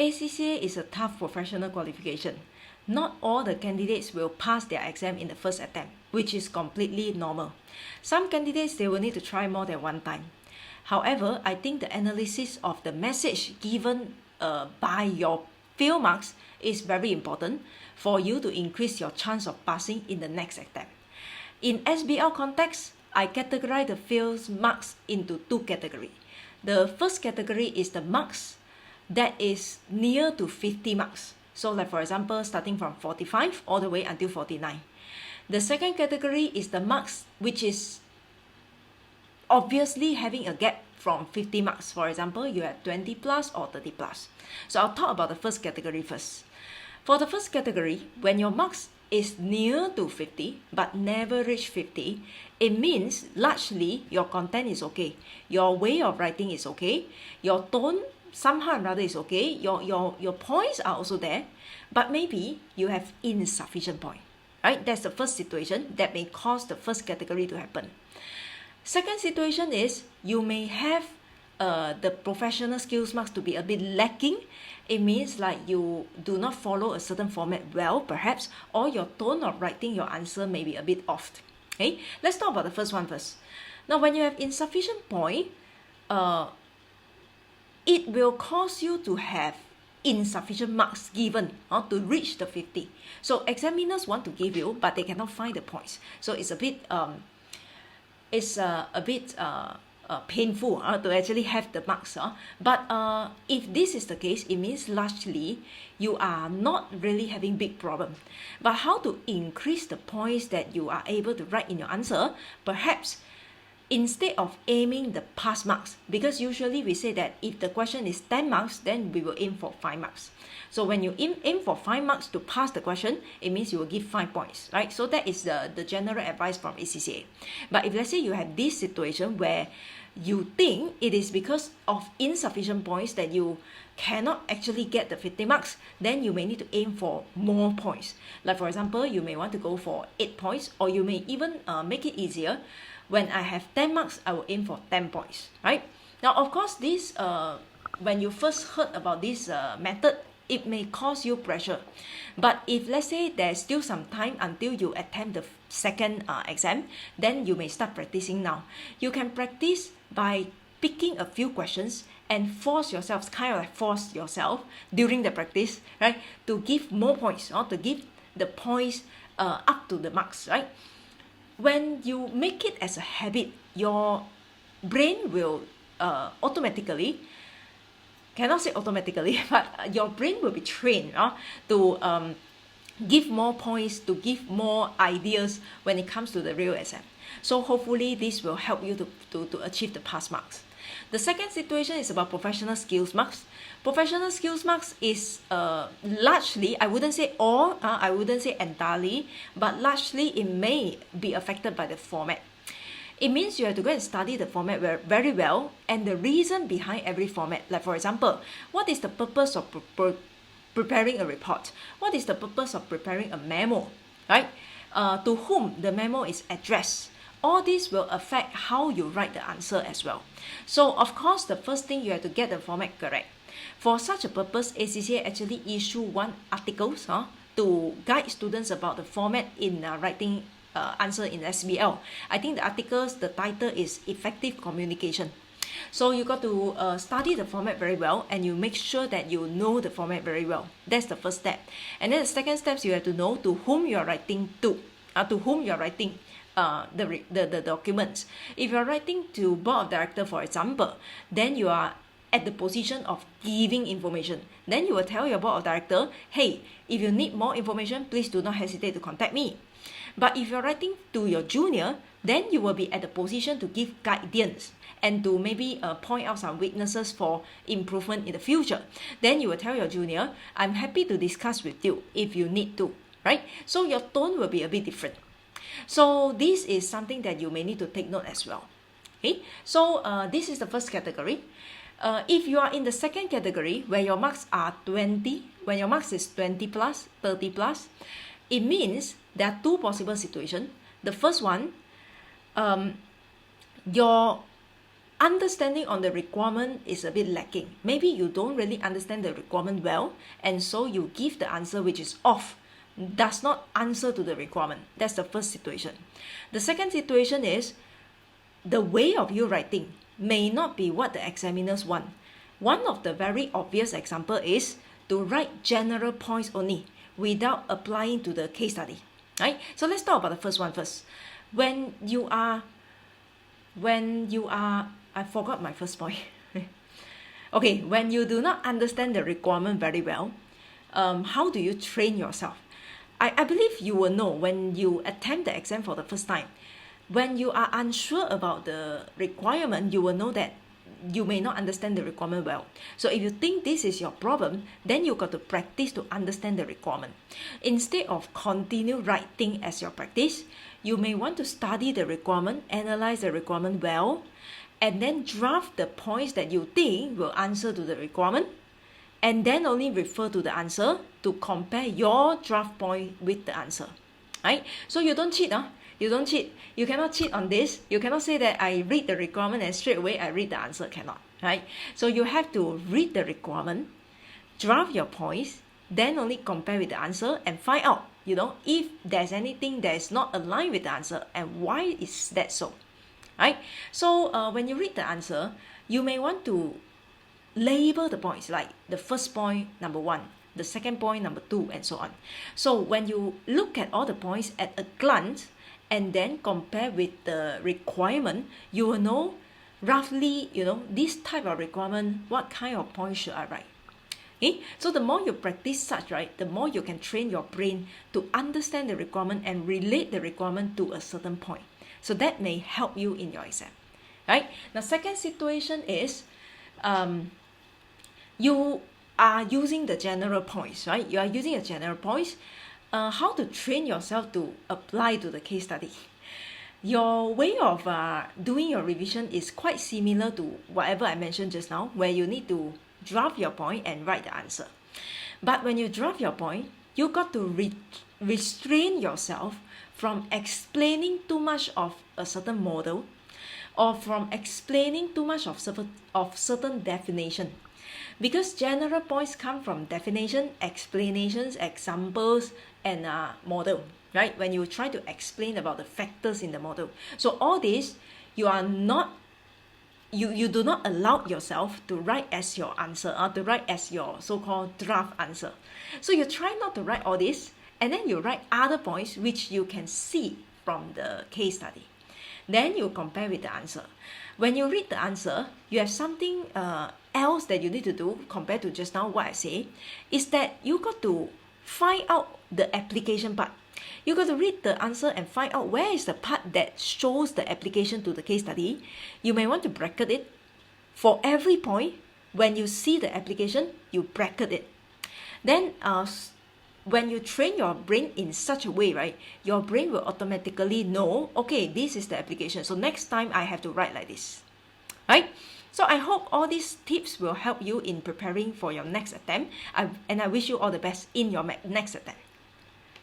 ACCA is a tough professional qualification. Not all the candidates will pass their exam in the first attempt, which is completely normal. Some candidates, they will need to try more than one time. However, I think the analysis of the message given by your field marks is very important for you to increase your chance of passing in the next attempt. In SBL context, I categorize the field marks into two categories. The first category is the marks that is near to 50 marks. So like for example, starting from 45 all the way until 49. The second category is the marks which is obviously having a gap from 50 marks. For example, you have 20 plus or 30 plus. So I'll talk about the first category first. For the first category, when your marks is near to 50 but never reach 50, it means largely your content is okay. Your way of writing is okay. Your tone somehow or rather is okay. Your points are also there, but maybe you have insufficient point. Right? That's the first situation that may cause the first category to happen. Second situation is you may have the professional skills marks to be a bit lacking. It means like you do not follow a certain format well, perhaps, or your tone of writing your answer may be a bit off. Okay, let's talk about the first one first. Now, when you have insufficient point, it will cause you to have insufficient marks given to reach the 50. So examiners want to give you, but they cannot find the points. So it's a bit painful to actually have the marks. But if this is the case, it means largely you are not really having big problem. But how to increase the points that you are able to write in your answer? Perhaps instead of aiming the pass marks, because usually we say that if the question is 10 marks, then we will aim for 5 marks. So when you aim for 5 marks to pass the question, it means you will give 5 points, right? So that is the general advice from ACCA. But if let's say you have this situation where you think it is because of insufficient points that you cannot actually get the 50 marks, then you may need to aim for more points. Like for example, you may want to go for 8 points, or you may even make it easier. When I have 10 marks, I will aim for 10 points, right? Now, of course, this when you first heard about this method, it may cause you pressure. But if let's say there's still some time until you attempt the second exam, then you may start practicing now. You can practice by picking a few questions and force yourself during the practice, right? To give more points, or to give the points up to the marks, right? When you make it as a habit, your brain will automatically, cannot say automatically, but your brain will be trained to give more points, to give more ideas when it comes to the real exam. So hopefully this will help you to achieve the pass marks. The second situation is about professional skills marks. Professional skills marks is largely, I wouldn't say all, I wouldn't say entirely, but largely it may be affected by the format. It means you have to go and study the format very well, and the reason behind every format. Like for example, what is the purpose of preparing a report? What is the purpose of preparing a memo, right? To whom the memo is addressed. All this will affect how you write the answer as well. So of course, the first thing you have to get the format correct. For such a purpose, ACCA actually issue one articles to guide students about the format in writing answer in SBL. I think the articles, the title is Effective Communication. So you got to study the format very well, and you make sure that you know the format very well. That's the first step. And then the second step, you have to know to whom you are writing to whom you are writing the documents. If you are writing to board of director, for example, then you are at the position of giving information. Then you will tell your board of director, hey, if you need more information, please do not hesitate to contact me. But if you're writing to your junior, then you will be at the position to give guidance and to maybe point out some weaknesses for improvement in the future. Then you will tell your junior, I'm happy to discuss with you if you need to, right? So your tone will be a bit different. So this is something that you may need to take note as well. Okay, so this is the first category. If you are in the second category where your marks are 20, when your marks is 20 plus, 30 plus, it means there are two possible situations. The first one, your understanding on the requirement is a bit lacking. Maybe you don't really understand the requirement well, and so you give the answer which is off, does not answer to the requirement. That's the first situation. The second situation is the way of you writing may not be what the examiners want. One of the very obvious example is to write general points only without applying to the case study, right? So let's talk about the first one first. When you are, I forgot my first point. Okay, when you do not understand the requirement very well, how do you train yourself? I believe you will know when you attempt the exam for the first time. When you are unsure about the requirement, you will know that you may not understand the requirement well. So if you think this is your problem, then you got to practice to understand the requirement. Instead of continue writing as your practice, you may want to study the requirement, analyze the requirement well, and then draft the points that you think will answer to the requirement, and then only refer to the answer to compare your draft point with the answer, right? So you don't cheat, You don't cheat. You cannot cheat on this. You cannot say that I read the requirement and straight away I read the answer. Cannot, right? So you have to read the requirement, draft your points, then only compare with the answer and find out, if there's anything that is not aligned with the answer and why is that so, right? So when you read the answer, you may want to label the points, like the first point, number 1, the second point, number 2, and so on. So when you look at all the points at a glance and then compare with the requirement, you will know roughly, this type of requirement, what kind of points should I write? Okay? So the more you practice such, right, the more you can train your brain to understand the requirement and relate the requirement to a certain point. So that may help you in your exam, right? Now, second situation is, you are using the general points, right? You are using a general points. How to train yourself to apply to the case study. Your way of doing your revision is quite similar to whatever I mentioned just now, where you need to draft your point and write the answer. But when you draft your point, you got to restrain yourself from explaining too much of a certain model, or from explaining too much of certain definition. Because general points come from definition, explanations, examples, and model, right? When you try to explain about the factors in the model. So all this, you do not allow yourself to write as your answer, or to write as your so-called draft answer. So you try not to write all this, and then you write other points which you can see from the case study. Then you compare with the answer. When you read the answer, you have something else that you need to do compared to just now what I say, is that you got to find out the application part. You got to read the answer and find out where is the part that shows the application to the case study. You may want to bracket it. For every point, when you see the application, you bracket it. Then when you train your brain in such a way, right, your brain will automatically know, okay, this is the application. So next time I have to write like this, right? So I hope all these tips will help you in preparing for your next attempt. And I wish you all the best in your next attempt.